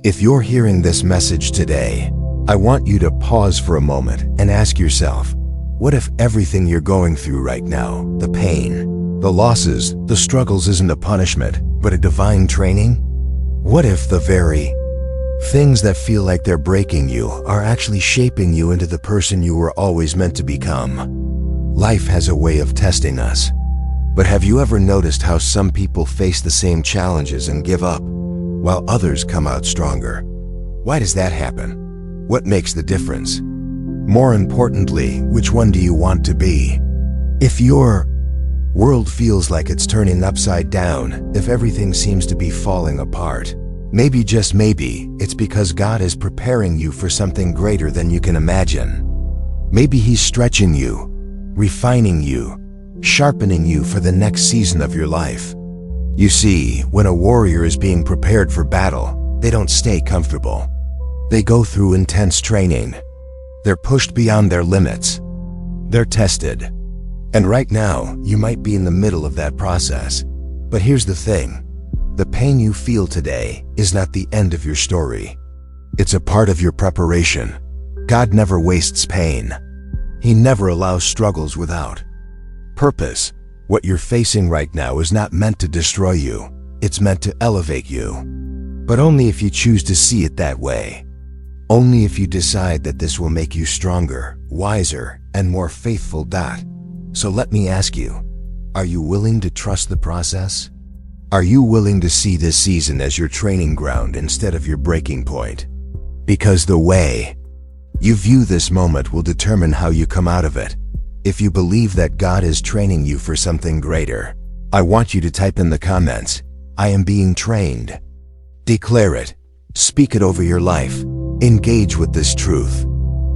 If you're hearing this message today, I want you to pause for a moment and ask yourself, what if everything you're going through right now, the pain, the losses, the struggles isn't a punishment, but a divine training? What if the very things that feel like they're breaking you are actually shaping you into the person you were always meant to become? Life has a way of testing us. But have you ever noticed how some people face the same challenges and give up, while others come out stronger? Why does that happen? What makes the difference? More importantly, which one do you want to be? If your world feels like it's turning upside down, if everything seems to be falling apart, maybe, just maybe, it's because God is preparing you for something greater than you can imagine. Maybe He's stretching you, refining you, sharpening you for the next season of your life. You see, when a warrior is being prepared for battle, they don't stay comfortable. They go through intense training. They're pushed beyond their limits. They're tested. And right now, you might be in the middle of that process. But here's the thing. The pain you feel today is not the end of your story. It's a part of your preparation. God never wastes pain. He never allows struggles without purpose. What you're facing right now is not meant to destroy you. It's meant to elevate you. But only if you choose to see it that way. Only if you decide that this will make you stronger, wiser, and more faithful. So let me ask you, are you willing to trust the process? Are you willing to see this season as your training ground instead of your breaking point? Because the way you view this moment will determine how you come out of it. If you believe that God is training you for something greater, I want you to type in the comments, I am being trained. Declare it. Speak it over your life. Engage with this truth.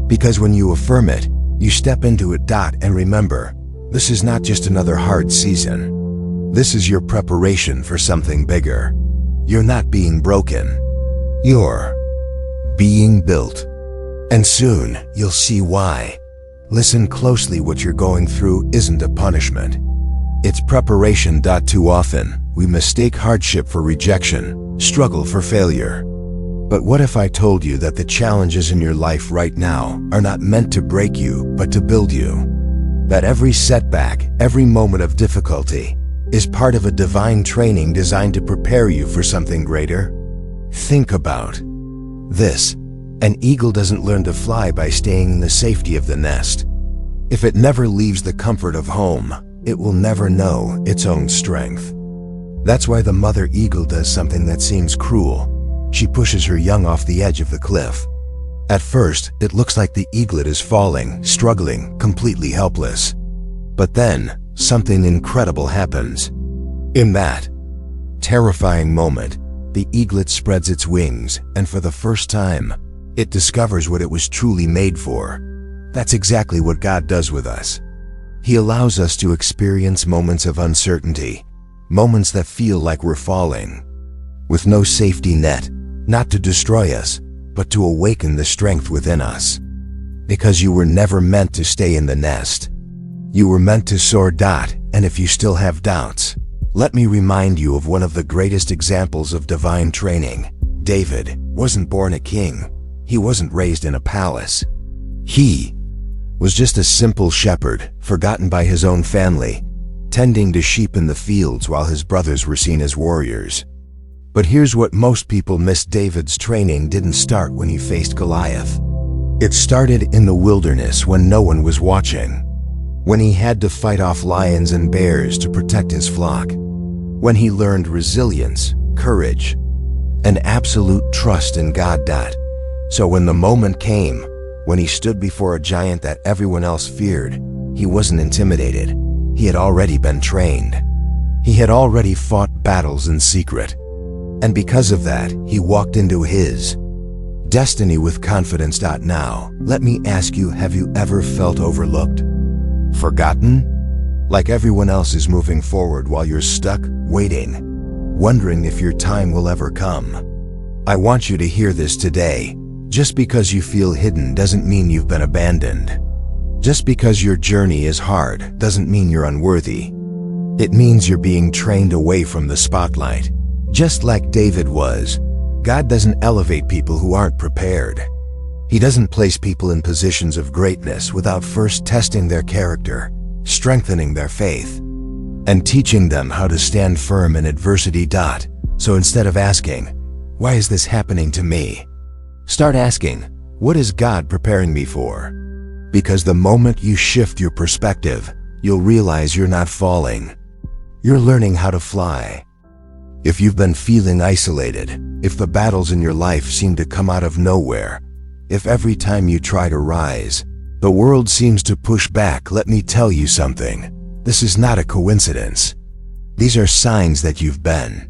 Because when you affirm it, you step into it. And remember, this is not just another hard season. This is your preparation for something bigger. You're not being broken. You're being built. And soon, you'll see why. Listen closely. What you're going through isn't a punishment. It's preparation. Too often, we mistake hardship for rejection, struggle for failure. But what if I told you that the challenges in your life right now are not meant to break you, but to build you? That every setback, every moment of difficulty, is part of a divine training designed to prepare you for something greater? Think about this. An eagle doesn't learn to fly by staying in the safety of the nest. If it never leaves the comfort of home, it will never know its own strength. That's why the mother eagle does something that seems cruel. She pushes her young off the edge of the cliff. At first, it looks like the eaglet is falling, struggling, completely helpless. But then, something incredible happens. In that terrifying moment, the eaglet spreads its wings, and for the first time, it discovers what it was truly made for. That's exactly what God does with us. He allows us to experience moments of uncertainty, moments that feel like we're falling, with no safety net, not to destroy us, but to awaken the strength within us. Because you were never meant to stay in the nest. You were meant to soar. And if you still have doubts, let me remind you of one of the greatest examples of divine training. David wasn't born a king. He wasn't raised in a palace. He was just a simple shepherd, forgotten by his own family, tending to sheep in the fields while his brothers were seen as warriors. But here's what most people miss. David's training didn't start when he faced Goliath. It started in the wilderness when no one was watching. When he had to fight off lions and bears to protect his flock. When he learned resilience, courage, and absolute trust in God. So when the moment came, when he stood before a giant that everyone else feared, he wasn't intimidated. He had already been trained. He had already fought battles in secret. And because of that, he walked into his destiny with confidence. Now, let me ask you, have you ever felt overlooked? Forgotten? Like everyone else is moving forward while you're stuck, waiting, wondering if your time will ever come. I want you to hear this today. Just because you feel hidden doesn't mean you've been abandoned. Just because your journey is hard doesn't mean you're unworthy. It means you're being trained away from the spotlight. Just like David was, God doesn't elevate people who aren't prepared. He doesn't place people in positions of greatness without first testing their character, strengthening their faith, and teaching them how to stand firm in adversity. So instead of asking, "Why is this happening to me?" start asking, "What is God preparing me for?" Because the moment you shift your perspective, you'll realize you're not falling. You're learning how to fly. If you've been feeling isolated, if the battles in your life seem to come out of nowhere, if every time you try to rise, the world seems to push back, let me tell you something. This is not a coincidence. These are signs that you've been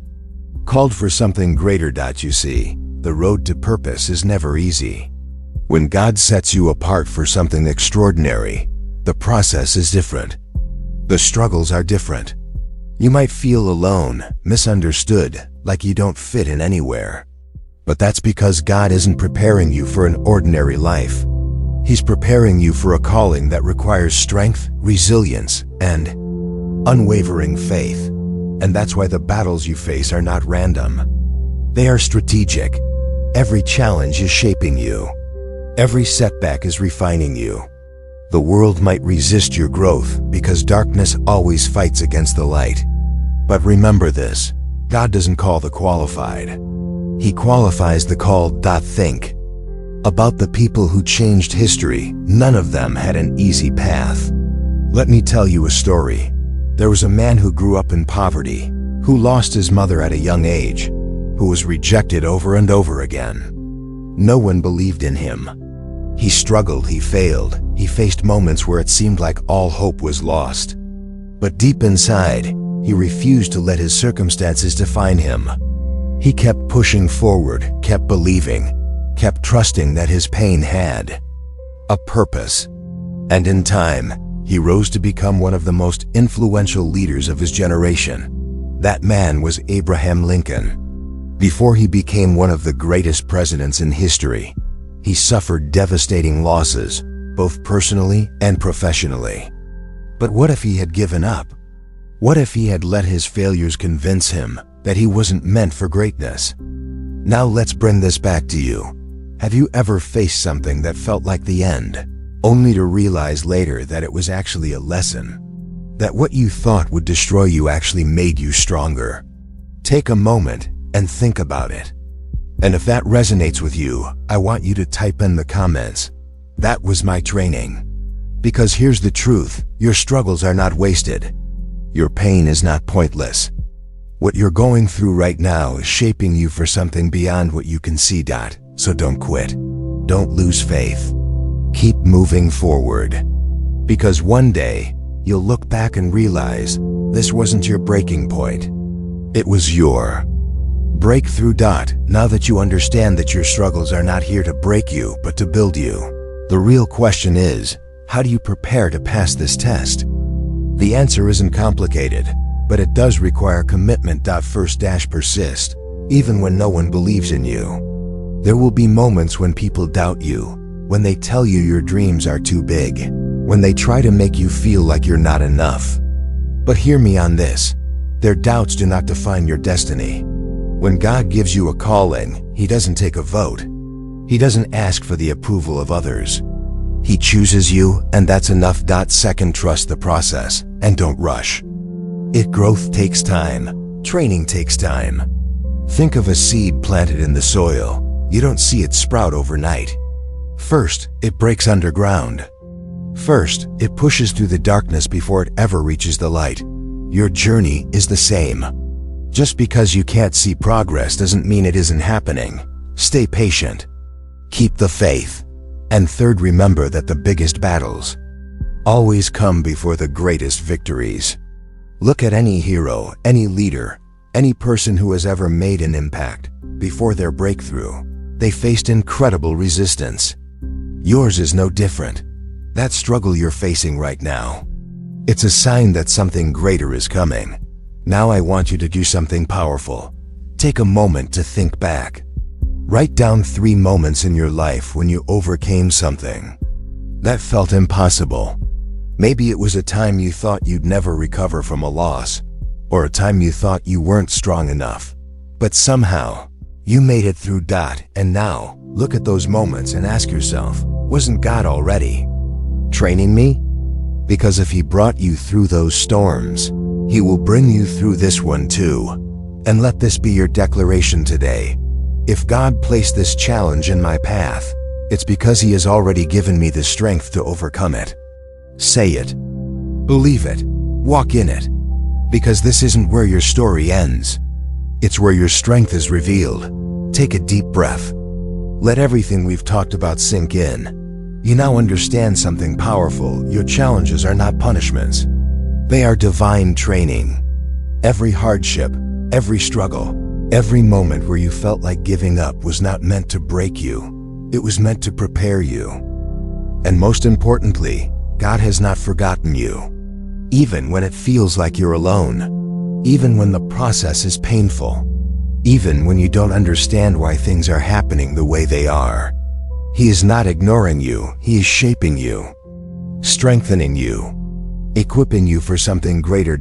called for something greater. You see, the road to purpose is never easy. When God sets you apart for something extraordinary, the process is different. The struggles are different. You might feel alone, misunderstood, like you don't fit in anywhere. But that's because God isn't preparing you for an ordinary life. He's preparing you for a calling that requires strength, resilience, and unwavering faith. And that's why the battles you face are not random. They are strategic. Every challenge is shaping you. Every setback is refining you. The world might resist your growth because darkness always fights against the light. But remember this, God doesn't call the qualified. He qualifies the called. Think about the people who changed history. None of them had an easy path. Let me tell you a story. There was a man who grew up in poverty, who lost his mother at a young age, who was rejected over and over again. No one believed in him. He struggled, he failed, he faced moments where it seemed like all hope was lost. But deep inside, he refused to let his circumstances define him. He kept pushing forward, kept believing, kept trusting that his pain had a purpose. And in time, he rose to become one of the most influential leaders of his generation. That man was Abraham Lincoln. Before he became one of the greatest presidents in history, he suffered devastating losses, both personally and professionally. But what if he had given up? What if he had let his failures convince him that he wasn't meant for greatness? Now let's bring this back to you. Have you ever faced something that felt like the end, only to realize later that it was actually a lesson? That what you thought would destroy you actually made you stronger? Take a moment and think about it. And if that resonates with you, I want you to type in the comments, "That was my training." Because here's the truth, your struggles are not wasted. Your pain is not pointless. What you're going through right now is shaping you for something beyond what you can see. So don't quit. Don't lose faith. Keep moving forward. Because one day, you'll look back and realize this wasn't your breaking point. It was your breakthrough. Now that you understand that your struggles are not here to break you, but to build you, the real question is, how do you prepare to pass this test? The answer isn't complicated, but it does require commitment. First, persist, even when no one believes in you. There will be moments when people doubt you, when they tell you your dreams are too big, when they try to make you feel like you're not enough. But hear me on this, their doubts do not define your destiny. When God gives you a calling, He doesn't take a vote. He doesn't ask for the approval of others. He chooses you, and that's enough. Second, trust the process, and don't rush. Growth takes time. Training takes time. Think of a seed planted in the soil. You don't see it sprout overnight. First, it breaks underground. First, it pushes through the darkness before it ever reaches the light. Your journey is the same. Just because you can't see progress doesn't mean it isn't happening. Stay patient. Keep the faith. And third, remember that the biggest battles always come before the greatest victories. Look at any hero, any leader, any person who has ever made an impact. Before their breakthrough, they faced incredible resistance. Yours is no different. That struggle you're facing right now, it's a sign that something greater is coming. Now I want you to do something powerful. Take a moment to think back. Write down 3 moments in your life when you overcame something that felt impossible. Maybe it was a time you thought you'd never recover from a loss, or a time you thought you weren't strong enough, but somehow You made it through. And now, look at those moments and ask yourself, wasn't God already training me? Because if He brought you through those storms, He will bring you through this one too. And let this be your declaration today. If God placed this challenge in my path, it's because He has already given me the strength to overcome it. Say it. Believe it. Walk in it. Because this isn't where your story ends. It's where your strength is revealed. Take a deep breath. Let everything we've talked about sink in. You now understand something powerful. Your challenges are not punishments. They are divine training. Every hardship, every struggle, every moment where you felt like giving up was not meant to break you. It was meant to prepare you. And most importantly, God has not forgotten you. Even when it feels like you're alone, even when the process is painful, even when you don't understand why things are happening the way they are, He is not ignoring you. He is shaping you, strengthening you, equipping you for something greater.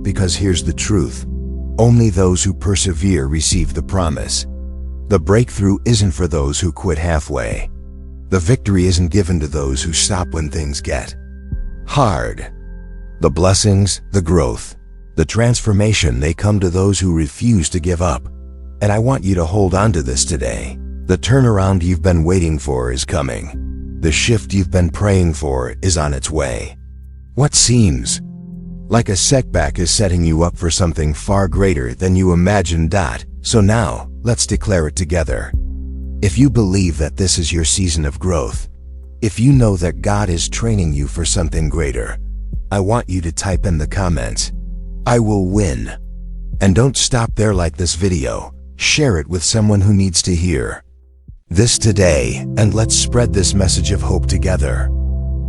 Because here's the truth. Only those who persevere receive the promise. The breakthrough isn't for those who quit halfway. The victory isn't given to those who stop when things get hard. The blessings, the growth, the transformation, they come to those who refuse to give up. And I want you to hold on to this today. The turnaround you've been waiting for is coming. The shift you've been praying for is on its way. What seems like a setback is setting you up for something far greater than you imagined. So now, let's declare it together. If you believe that this is your season of growth, if you know that God is training you for something greater, I want you to type in the comments, "I will win." And don't stop there. Like this video. Share it with someone who needs to hear this today, and let's spread this message of hope together.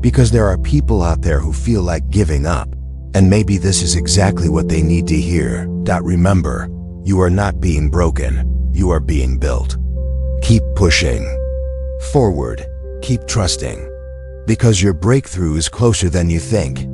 Because there are people out there who feel like giving up, and maybe this is exactly what they need to hear. Remember, you are not being broken, you are being built. Keep pushing forward, keep trusting, because your breakthrough is closer than you think.